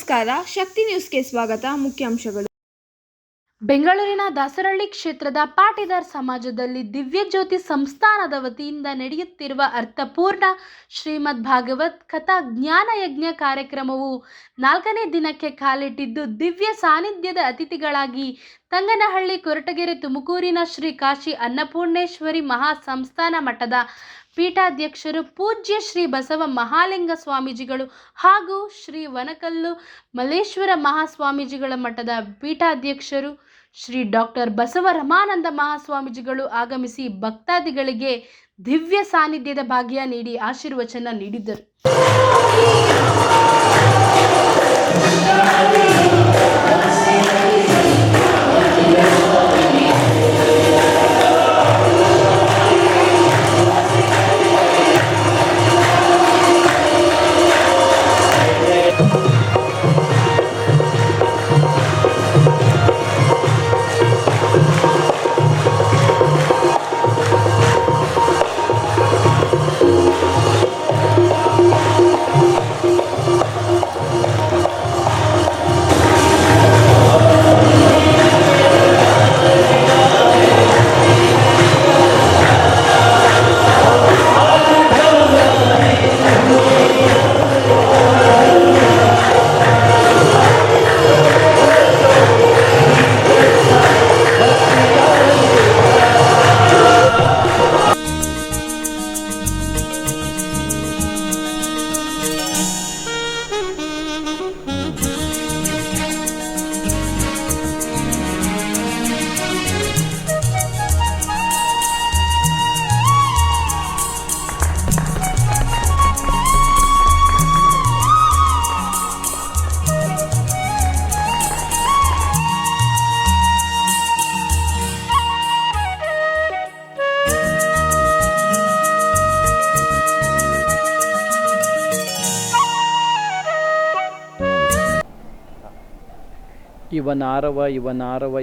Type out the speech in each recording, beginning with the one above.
ನಮಸ್ಕಾರ, ಶಕ್ತಿ ನ್ಯೂಸ್ಗೆ ಸ್ವಾಗತ. ಮುಖ್ಯಾಂಶಗಳು. ಬೆಂಗಳೂರಿನ ದಾಸರಹಳ್ಳಿ ಕ್ಷೇತ್ರದ ಪಾಟೀದಾರ್ ಸಮಾಜದಲ್ಲಿ ದಿವ್ಯಜ್ಯೋತಿ ಸಂಸ್ಥಾನದ ವತಿಯಿಂದ ನಡೆಯುತ್ತಿರುವ ಅರ್ಥಪೂರ್ಣ ಶ್ರೀಮದ್ ಭಾಗವತ್ ಕಥಾ ಜ್ಞಾನಯಜ್ಞ ಕಾರ್ಯಕ್ರಮವು 4ನೇ ದಿನಕ್ಕೆ ಕಾಲಿಟ್ಟಿದ್ದು, ದಿವ್ಯ ಸಾನ್ನಿಧ್ಯದ ಅತಿಥಿಗಳಾಗಿ ತಂಗನಹಳ್ಳಿ, ಕೊರಟಗೆರೆ, ತುಮಕೂರಿನ ಶ್ರೀ ಕಾಶಿ ಅನ್ನಪೂರ್ಣೇಶ್ವರಿ ಮಹಾ ಸಂಸ್ಥಾನ ಮಠದ ಪೀಠಾಧ್ಯಕ್ಷರು ಪೂಜ್ಯ ಶ್ರೀ ಬಸವ ಮಹಾಲಿಂಗ ಸ್ವಾಮೀಜಿಗಳು ಹಾಗೂ ಶ್ರೀ ವನಕಲ್ಲು ಮಲ್ಲೇಶ್ವರ ಮಹಾಸ್ವಾಮೀಜಿಗಳ ಮಠದ ಪೀಠಾಧ್ಯಕ್ಷರು ಶ್ರೀ ಡಾಕ್ಟರ್ ಬಸವ ರಮಾನಂದ ಮಹಾಸ್ವಾಮೀಜಿಗಳು ಆಗಮಿಸಿ ಭಕ್ತಾದಿಗಳಿಗೆ ದಿವ್ಯ ಸಾನ್ನಿಧ್ಯದ ಭಾಗ್ಯ ನೀಡಿ ಆಶೀರ್ವಚನ ನೀಡಿದರು.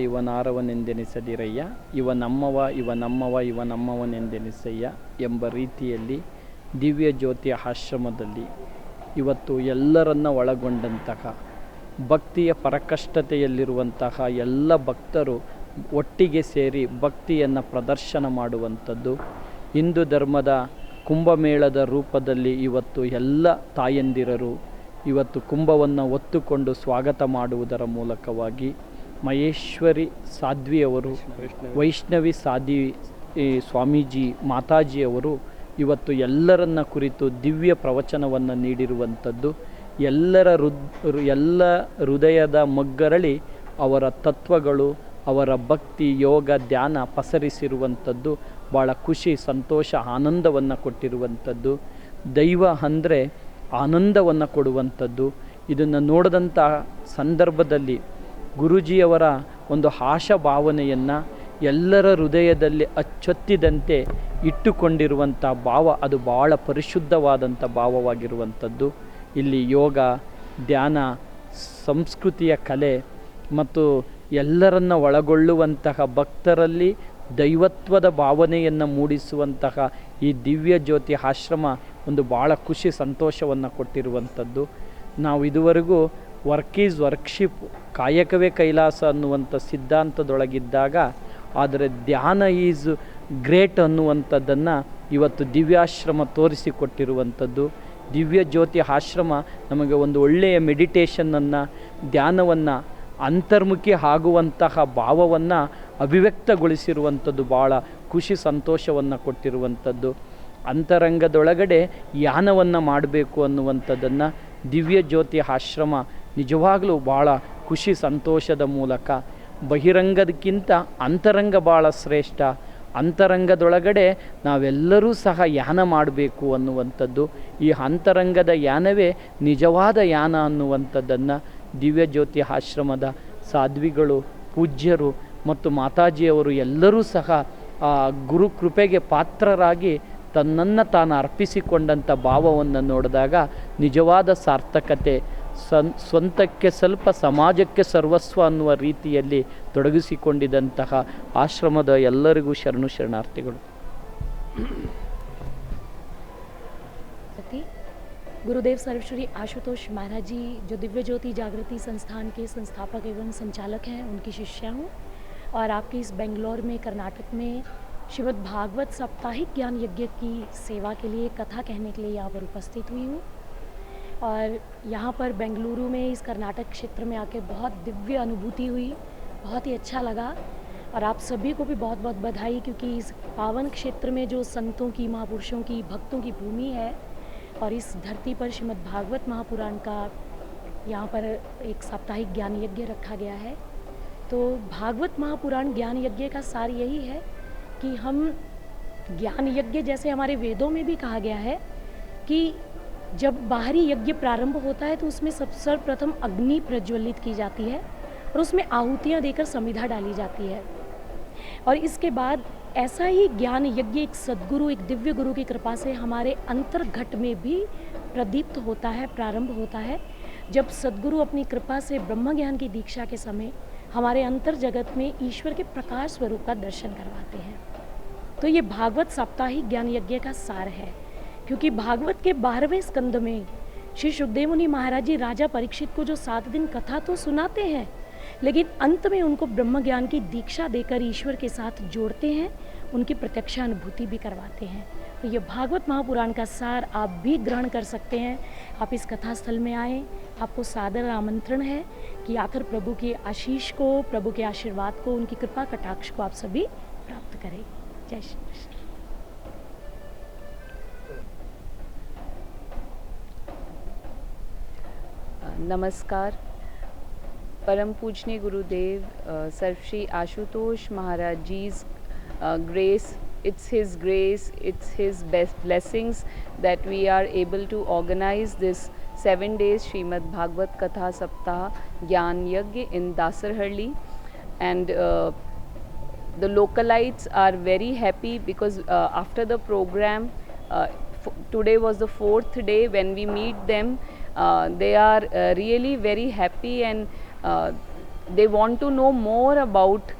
ಇವನಾರವನೆಂದೆನಿಸದಿರಯ್ಯ, ಇವನಮ್ಮವನೆಂದೆನಿಸಯ್ಯ ಎಂಬ ರೀತಿಯಲ್ಲಿ ದಿವ್ಯ ಜ್ಯೋತಿಯ ಆಶ್ರಮದಲ್ಲಿ ಇವತ್ತು ಎಲ್ಲರನ್ನ ಒಳಗೊಂಡಂತಹ ಭಕ್ತಿಯ ಪರಕಷ್ಟತೆಯಲ್ಲಿರುವಂತಹ ಎಲ್ಲ ಭಕ್ತರು ಒಟ್ಟಿಗೆ ಸೇರಿ ಭಕ್ತಿಯನ್ನು ಪ್ರದರ್ಶನ ಮಾಡುವಂಥದ್ದು. ಹಿಂದೂ ಧರ್ಮದ ಕುಂಭಮೇಳದ ರೂಪದಲ್ಲಿ ಇವತ್ತು ಎಲ್ಲ ತಾಯಂದಿರರು ಇವತ್ತು ಕುಂಭವನ್ನು ಹೊತ್ತುಕೊಂಡು ಸ್ವಾಗತ ಮಾಡುವುದರ ಮೂಲಕವಾಗಿ ಮಹೇಶ್ವರಿ ಸಾಧ್ವಿಯವರು, ವೈಷ್ಣವಿ ಸಾಧ್ವಿ ಸ್ವಾಮೀಜಿ ಮಾತಾಜಿಯವರು ಇವತ್ತು ಎಲ್ಲರನ್ನ ಕುರಿತು ದಿವ್ಯ ಪ್ರವಚನವನ್ನು ನೀಡಿರುವಂಥದ್ದು. ಎಲ್ಲ ಹೃದಯದ ಮಗ್ಗರಳಿ ಅವರ ತತ್ವಗಳು, ಅವರ ಭಕ್ತಿ, ಯೋಗ, ಧ್ಯಾನ ಪಸರಿಸಿರುವಂಥದ್ದು ಭಾಳ ಖುಷಿ, ಸಂತೋಷ, ಆನಂದವನ್ನು ಕೊಟ್ಟಿರುವಂಥದ್ದು. ದೈವ ಅಂದರೆ ಆನಂದವನ್ನು ಕೊಡುವಂಥದ್ದು. ಇದನ್ನು ನೋಡಿದಂಥ ಸಂದರ್ಭದಲ್ಲಿ ಗುರೂಜಿಯವರ ಒಂದು ಆಶಾಭಾವನೆಯನ್ನು ಎಲ್ಲರ ಹೃದಯದಲ್ಲಿ ಅಚ್ಚೊತ್ತಿದಂತೆ ಇಟ್ಟುಕೊಂಡಿರುವಂಥ ಭಾವ, ಅದು ಭಾಳ ಪರಿಶುದ್ಧವಾದಂಥ ಭಾವವಾಗಿರುವಂಥದ್ದು. ಇಲ್ಲಿ ಯೋಗ, ಧ್ಯಾನ, ಸಂಸ್ಕೃತಿಯ ಕಲೆ ಮತ್ತು ಎಲ್ಲರನ್ನ ಒಳಗೊಳ್ಳುವಂತಹ ಭಕ್ತರಲ್ಲಿ ದೈವತ್ವದ ಭಾವನೆಯನ್ನು ಮೂಡಿಸುವಂತಹ ಈ ದಿವ್ಯ ಜ್ಯೋತಿ ಆಶ್ರಮ ಒಂದು ಭಾಳ ಖುಷಿ, ಸಂತೋಷವನ್ನು ಕೊಟ್ಟಿರುವಂಥದ್ದು. ನಾವು ಇದುವರೆಗೂ ವರ್ಕ್ ಈಸ್ ವರ್ಕ್ಶಿಪ್, ಕಾಯಕವೇ ಕೈಲಾಸ ಅನ್ನುವಂಥ ಸಿದ್ಧಾಂತದೊಳಗಿದ್ದಾಗ, ಆದರೆ ಧ್ಯಾನ ಈಸ್ ಗ್ರೇಟ್ ಅನ್ನುವಂಥದ್ದನ್ನು ಇವತ್ತು ದಿವ್ಯಾಶ್ರಮ ತೋರಿಸಿಕೊಟ್ಟಿರುವಂಥದ್ದು. ದಿವ್ಯ ಜ್ಯೋತಿ ಆಶ್ರಮ ನಮಗೆ ಒಂದು ಒಳ್ಳೆಯ ಮೆಡಿಟೇಷನನ್ನು, ಧ್ಯಾನವನ್ನು, ಅಂತರ್ಮುಖಿ ಆಗುವಂತಹ ಭಾವವನ್ನು ಅಭಿವ್ಯಕ್ತಗೊಳಿಸಿರುವಂಥದ್ದು ಭಾಳ ಖುಷಿ, ಸಂತೋಷವನ್ನು ಕೊಟ್ಟಿರುವಂಥದ್ದು. ಅಂತರಂಗದೊಳಗಡೆ ಯಾನವನ್ನು ಮಾಡಬೇಕು ಅನ್ನುವಂಥದ್ದನ್ನು ದಿವ್ಯ ಜ್ಯೋತಿ ಆಶ್ರಮ ನಿಜವಾಗಲೂ ಭಾಳ ಖುಷಿ, ಸಂತೋಷದ ಮೂಲಕ, ಬಹಿರಂಗದಕ್ಕಿಂತ ಅಂತರಂಗ ಭಾಳ ಶ್ರೇಷ್ಠ, ಅಂತರಂಗದೊಳಗಡೆ ನಾವೆಲ್ಲರೂ ಸಹ ಯಾನ ಮಾಡಬೇಕು ಅನ್ನುವಂಥದ್ದು, ಈ ಅಂತರಂಗದ ಯಾನವೇ ನಿಜವಾದ ಯಾನ ಅನ್ನುವಂಥದ್ದನ್ನು ದಿವ್ಯ ಜ್ಯೋತಿ ಆಶ್ರಮದ ಸಾಧ್ವಿಗಳು, ಪೂಜ್ಯರು ಮತ್ತು ಮಾತಾಜಿಯವರು ಎಲ್ಲರೂ ಸಹ ಗುರು ಕೃಪೆಗೆ ಪಾತ್ರರಾಗಿ ತನ್ನನ್ನು ತಾನು ಅರ್ಪಿಸಿಕೊಂಡಂಥ ಭಾವವನ್ನು ನೋಡಿದಾಗ ನಿಜವಾದ ಸಾರ್ಥಕತೆ, ಸ್ವಂತಕ್ಕೆ ಸ್ವಲ್ಪ ಸಮಾಜಕ್ಕೆ ಸರ್ವಸ್ವ ಅನ್ನುವ ರೀತಿಯಲ್ಲಿ ತೊಡಗಿಸಿಕೊಂಡಿದ್ದಂತಹ ಆಶ್ರಮದ ಎಲ್ಲರಿಗೂ ಶರಣಾರ್ಥಿಗಳು. गुरुदेव सर्वश्री आशुतोष महाराज जी जो दिव्य ज्योति जागृति संस्थान के संस्थापक एवं संचालक हैं, उनकी शिष्या हूँ और आपके इस बेंगलोर में कर्नाटक में श्रीमद् भागवत साप्ताहिक ज्ञान यज्ञ की सेवा के लिए, कथा कहने के लिए यहाँ पर उपस्थित हुई हूँ। और यहाँ पर बेंगलुरु में इस कर्नाटक क्षेत्र में आके बहुत दिव्य अनुभूति हुई, बहुत ही अच्छा लगा। और आप सभी को भी बहुत बहुत बधाई, क्योंकि इस पावन क्षेत्र में जो संतों की, महापुरुषों की, भक्तों की भूमि है और इस धरती पर श्रीमद् भागवत महापुराण का यहाँ पर एक साप्ताहिक ज्ञान यज्ञ रखा गया है। तो भागवत महापुराण ज्ञान यज्ञ का सार यही है कि हम ज्ञान यज्ञ, जैसे हमारे वेदों में भी कहा गया है कि जब बाहरी यज्ञ प्रारंभ होता है तो उसमें सर्वप्रथम अग्नि प्रज्वलित की जाती है और उसमें आहुतियाँ देकर समिधा डाली जाती है। और इसके बाद ऐसा ही ज्ञान यज्ञ एक सद्गुरु, एक दिव्य गुरु की कृपा से हमारे अंतर्घट में भी प्रदीप्त होता है, प्रारंभ होता है, जब सद्गुरु अपनी कृपा से ब्रह्म ज्ञान की दीक्षा के समय हमारे अंतर जगत में ईश्वर के प्रकाश स्वरूप का दर्शन करवाते हैं। तो ये भागवत साप्ताहिक ज्ञान यज्ञ का सार है, क्योंकि भागवत के 12वें स्कंद में श्री सुखदेव मुनि महाराज जी राजा परीक्षित को जो 7 दिन कथा तो सुनाते हैं, लेकिन अंत में उनको ब्रह्म ज्ञान की दीक्षा देकर ईश्वर के साथ जोड़ते हैं, उनकी प्रत्यक्ष अनुभूति भी करवाते हैं। तो ये भागवत महापुराण का सार आप भी ग्रहण कर सकते हैं। आप इस कथा स्थल में आएँ, आपको सादर आमंत्रण है कि आकर प्रभु के आशीष को, प्रभु के आशीर्वाद को, उनकी कृपा कटाक्ष को आप सभी प्राप्त करें। जय श्री कृष्ण। नमस्कार। परम पूजनीय गुरुदेव सर्वश्री आशुतोष महाराज जी's grace, it's his grace, it's his best blessings that we are able to organize this 7 days Srimad Bhagavad Katha Saptah Gyan Yagya in Dasarhalli, and the localites are very happy because after the program, today was the 4th day. When we meet them, they are really very happy, and they want to know more about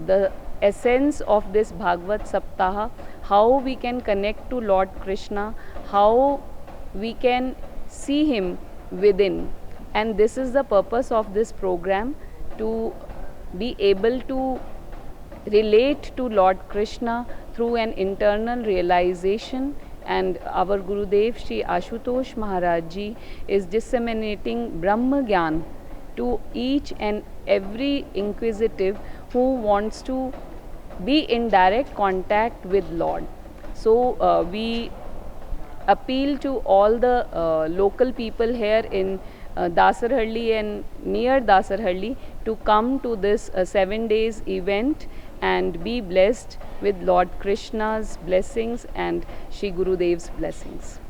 the essence of this Bhagavad Saptaha, how we can connect to Lord Krishna, how we can see him within. And this is the purpose of this program, to be able to relate to Lord Krishna through an internal realization. And our Gurudev Shri Ashutosh Maharaj Ji is disseminating Brahma Gyan to each and every inquisitive who wants to be in direct contact with Lord. So we appeal to all the local people here in Dasarhalli and near Dasarhalli to come to this 7 days event and be blessed with Lord Krishna's blessings and Shri Gurudev's blessings.